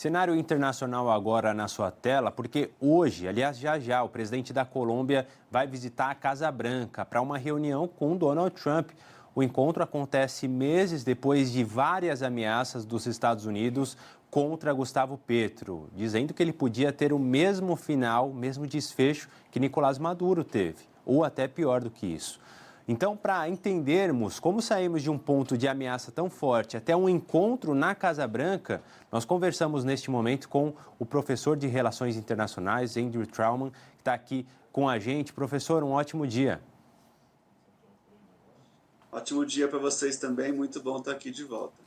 Cenário internacional agora na sua tela, porque hoje, aliás, já já, o presidente da Colômbia vai visitar a Casa Branca para uma reunião com Donald Trump. O encontro acontece meses depois de várias ameaças dos Estados Unidos contra Gustavo Petro, dizendo que ele podia ter o mesmo final, o mesmo desfecho que Nicolás Maduro teve, ou até pior do que isso. Então, para entendermos como saímos de um ponto de ameaça tão forte até um encontro na Casa Branca, nós conversamos neste momento com o professor de Relações Internacionais, Andrew Trauman, que está aqui com a gente. Professor, um ótimo dia. Ótimo dia para vocês também, muito bom estar aqui de volta.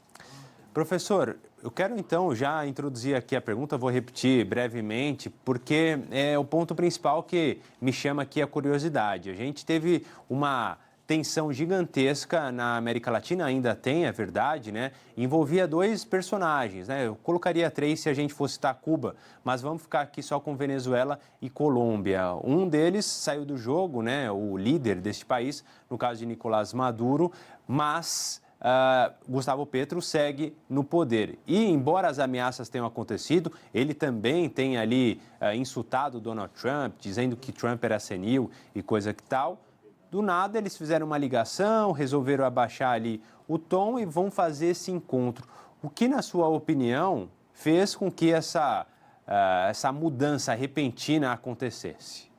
Professor, eu quero então já introduzir aqui a pergunta, vou repetir brevemente, porque é o ponto principal que me chama aqui a curiosidade. A gente teve uma tensão gigantesca na América Latina, ainda tem, é verdade, né? Envolvia dois personagens, né? Eu colocaria três se a gente fosse citar Cuba, mas vamos ficar aqui só com Venezuela e Colômbia. Um deles saiu do jogo, né? O líder deste país, no caso de Nicolás Maduro, mas Gustavo Petro segue no poder. E, embora as ameaças tenham acontecido, ele também tem ali insultado Donald Trump, dizendo que Trump era senil e coisa que tal. Do nada, eles fizeram uma ligação, resolveram abaixar ali o tom e vão fazer esse encontro. O que, na sua opinião, fez com que essa mudança repentina acontecesse?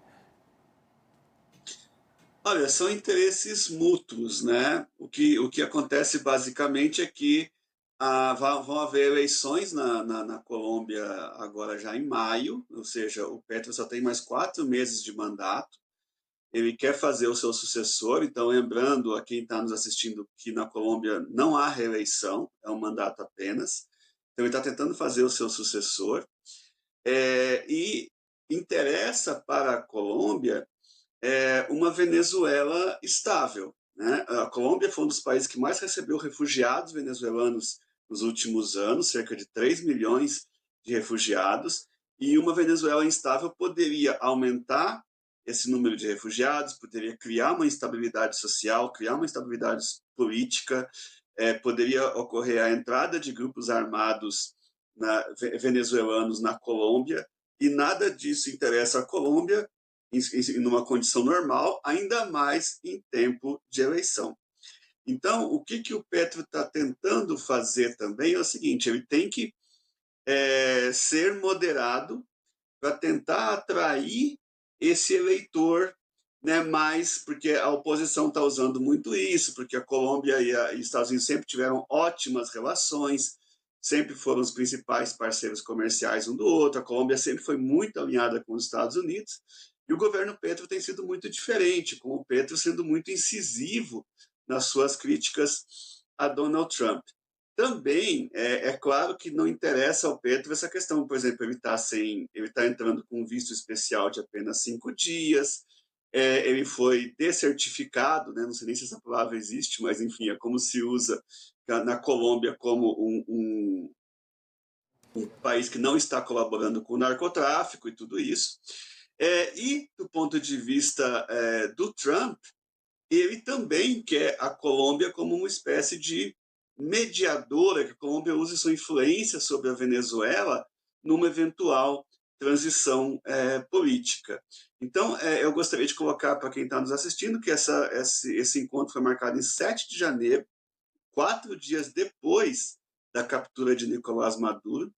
Olha, são interesses mútuos, né? O que acontece basicamente é que vão haver eleições na Colômbia agora já em maio, ou seja, o Petro só tem mais 4 meses de mandato. Ele quer fazer o seu sucessor, então lembrando a quem está nos assistindo que na Colômbia não há reeleição, é um mandato apenas. Então ele está tentando fazer o seu sucessor. E interessa para a Colômbia uma Venezuela estável, né? A Colômbia foi um dos países que mais recebeu refugiados venezuelanos nos últimos anos, cerca de 3 milhões de refugiados, e uma Venezuela instável poderia aumentar esse número de refugiados, poderia criar uma instabilidade social, criar uma instabilidade política, poderia ocorrer a entrada de grupos armados venezuelanos na Colômbia, e nada disso interessa à Colômbia em uma condição normal, ainda mais em tempo de eleição. Então, o que o Petro está tentando fazer também é o seguinte: ele tem que ser moderado para tentar atrair esse eleitor, né, mais, porque a oposição está usando muito isso, porque a Colômbia e os Estados Unidos sempre tiveram ótimas relações, sempre foram os principais parceiros comerciais um do outro, a Colômbia sempre foi muito alinhada com os Estados Unidos, e o governo Petro tem sido muito diferente, com o Petro sendo muito incisivo nas suas críticas a Donald Trump. Também é claro que não interessa ao Petro essa questão, por exemplo, ele está entrando com um visto especial de apenas 5 dias, ele foi descertificado, né? Não sei nem se essa palavra existe, mas enfim, é como se usa na Colômbia como um país que não está colaborando com o narcotráfico e tudo isso. E do ponto de vista do Trump, ele também quer a Colômbia como uma espécie de mediadora, que a Colômbia use sua influência sobre a Venezuela numa eventual transição política. Então, eu gostaria de colocar para quem está nos assistindo que esse encontro foi marcado em 7 de janeiro, 4 dias depois da captura de Nicolás Maduro,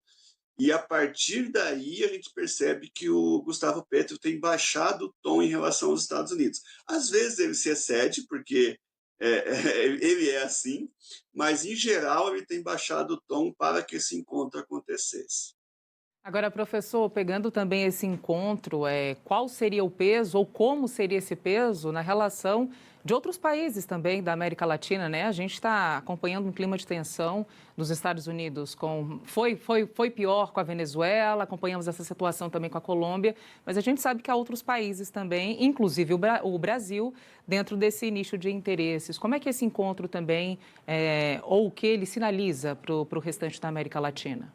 e a partir daí a gente percebe que o Gustavo Petro tem baixado o tom em relação aos Estados Unidos. Às vezes ele se excede, porque ele é assim, mas em geral ele tem baixado o tom para que esse encontro acontecesse. Agora, professor, pegando também esse encontro, qual seria o peso ou como seria esse peso na relação de outros países também da América Latina, né? A gente está acompanhando um clima de tensão nos Estados Unidos foi pior com a Venezuela, acompanhamos essa situação também com a Colômbia, mas a gente sabe que há outros países também, inclusive o Brasil, dentro desse nicho de interesses. Como é que esse encontro também, ou o que ele sinaliza para o restante da América Latina?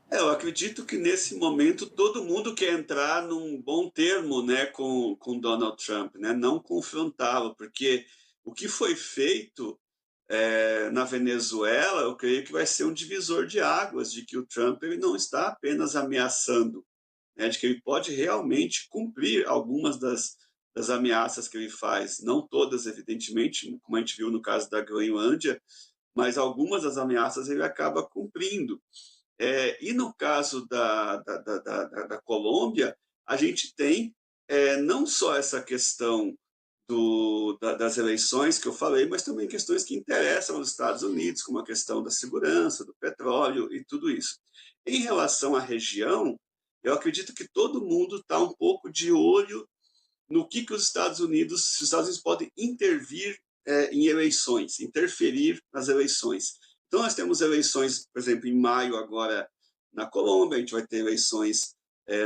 Eu acredito que nesse momento todo mundo quer entrar num bom termo, né, com Donald Trump, né, não confrontá-lo, porque o que foi feito Na Venezuela, eu creio que vai ser um divisor de águas, de que o Trump ele não está apenas ameaçando, né, de que ele pode realmente cumprir algumas das ameaças que ele faz, não todas, evidentemente, como a gente viu no caso da Groenlândia, mas algumas das ameaças ele acaba cumprindo. E no caso da Colômbia, a gente tem não só essa questão das eleições que eu falei, mas também questões que interessam aos Estados Unidos, como a questão da segurança, do petróleo e tudo isso. Em relação à região, eu acredito que todo mundo está um pouco de olho no que os Estados Unidos podem intervir em eleições, interferir nas eleições. Então, nós temos eleições, por exemplo, em maio agora na Colômbia, a gente vai ter eleições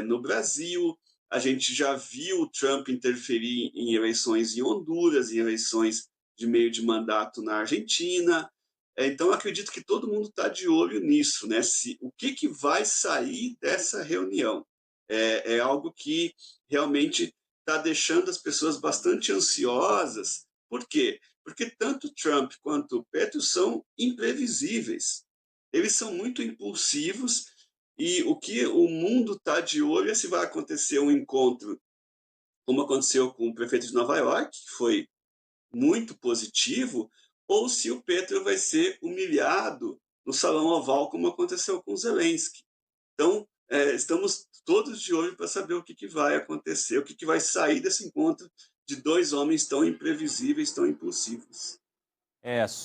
no Brasil, a gente já viu o Trump interferir em eleições em Honduras, em eleições de meio de mandato na Argentina. Então, acredito que todo mundo está de olho nisso, né? O que vai sair dessa reunião? É algo que realmente está deixando as pessoas bastante ansiosas. Por quê? Porque tanto Trump quanto o Petro são imprevisíveis. Eles são muito impulsivos e o que o mundo está de olho é se vai acontecer um encontro, como aconteceu com o prefeito de Nova York, que foi muito positivo, ou se o Petro vai ser humilhado no Salão Oval, como aconteceu com Zelensky. Então, estamos todos de olho para saber o que vai acontecer, o que vai sair desse encontro de dois homens tão imprevisíveis, tão impulsivos.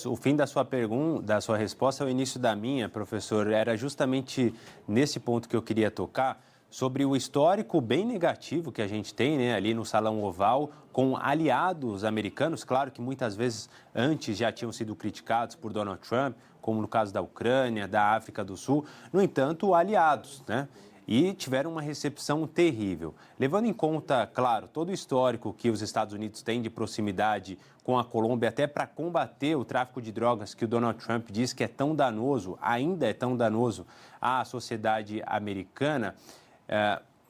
O fim da sua pergunta, da sua resposta é o início da minha, professor. Era justamente nesse ponto que eu queria tocar, sobre o histórico bem negativo que a gente tem, né, ali no Salão Oval, com aliados americanos, claro que muitas vezes antes já tinham sido criticados por Donald Trump, como no caso da Ucrânia, da África do Sul, no entanto, aliados, né? E tiveram uma recepção terrível. Levando em conta, claro, todo o histórico que os Estados Unidos têm de proximidade com a Colômbia, até para combater o tráfico de drogas que o Donald Trump diz que é tão danoso, ainda é tão danoso à sociedade americana,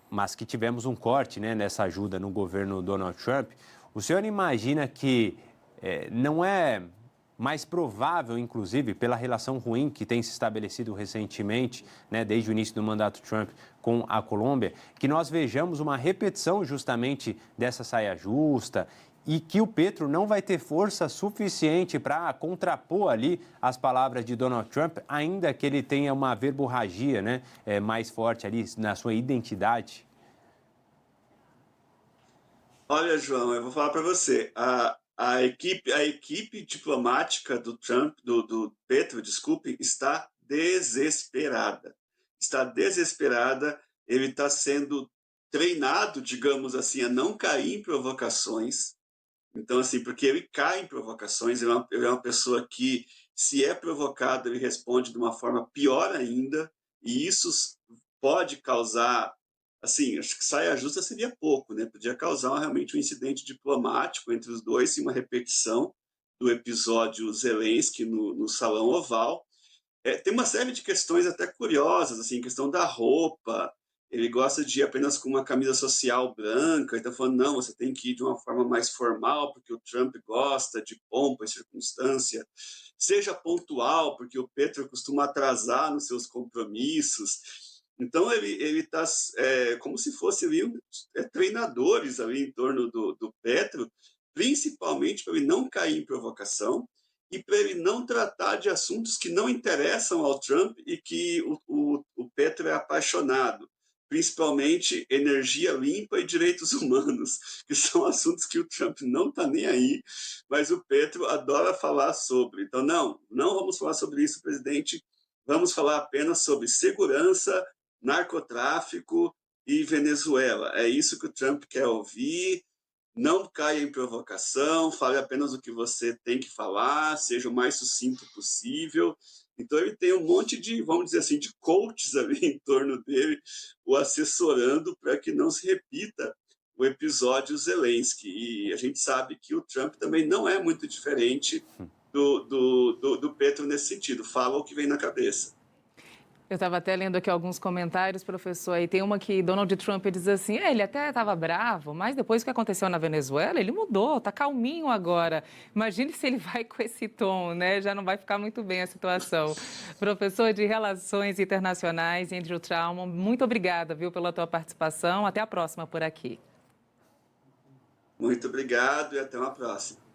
mas que tivemos um corte, né, nessa ajuda no governo Donald Trump. O senhor imagina que não é mais provável, inclusive, pela relação ruim que tem se estabelecido recentemente, né, desde o início do mandato Trump com a Colômbia, que nós vejamos uma repetição justamente dessa saia justa e que o Petro não vai ter força suficiente para contrapor ali as palavras de Donald Trump, ainda que ele tenha uma verborragia, né, mais forte ali na sua identidade? Olha, João, eu vou falar para você. A equipe diplomática do Trump, do Petro, desculpe, está desesperada. Está desesperada. Ele está sendo treinado, digamos assim, a não cair em provocações. Então, assim, porque ele cai em provocações, ele é uma pessoa que, se é provocado, ele responde de uma forma pior ainda, e isso pode causar, assim, acho que saia justa seria pouco, né? Podia causar realmente um incidente diplomático entre os dois e uma repetição do episódio Zelensky no Salão Oval. Tem uma série de questões até curiosas, assim, questão da roupa. Ele gosta de ir apenas com uma camisa social branca, então falando, não, você tem que ir de uma forma mais formal, porque o Trump gosta de pompa e circunstância. Seja pontual, porque o Petro costuma atrasar nos seus compromissos. Então, ele está como se fosse ali, treinadores ali em torno do Petro, principalmente para ele não cair em provocação, e para ele não tratar de assuntos que não interessam ao Trump e que o Petro é apaixonado, principalmente energia limpa e direitos humanos, que são assuntos que o Trump não está nem aí, mas o Petro adora falar sobre. Então, não vamos falar sobre isso, presidente, vamos falar apenas sobre segurança, narcotráfico e Venezuela. É isso que o Trump quer ouvir. Não caia em provocação, fale apenas o que você tem que falar, seja o mais sucinto possível. Então, ele tem um monte de, vamos dizer assim, de coaches ali em torno dele, o assessorando para que não se repita o episódio Zelensky. E a gente sabe que o Trump também não é muito diferente do Petro nesse sentido, fala o que vem na cabeça. Eu estava até lendo aqui alguns comentários, professor, aí tem uma que Donald Trump diz assim, ele até estava bravo, mas depois do que aconteceu na Venezuela, ele mudou, está calminho agora. Imagine se ele vai com esse tom, né? Já não vai ficar muito bem a situação. Professor de Relações Internacionais, Andrew Trauman, muito obrigada, viu, pela tua participação. Até a próxima por aqui. Muito obrigado e até uma próxima.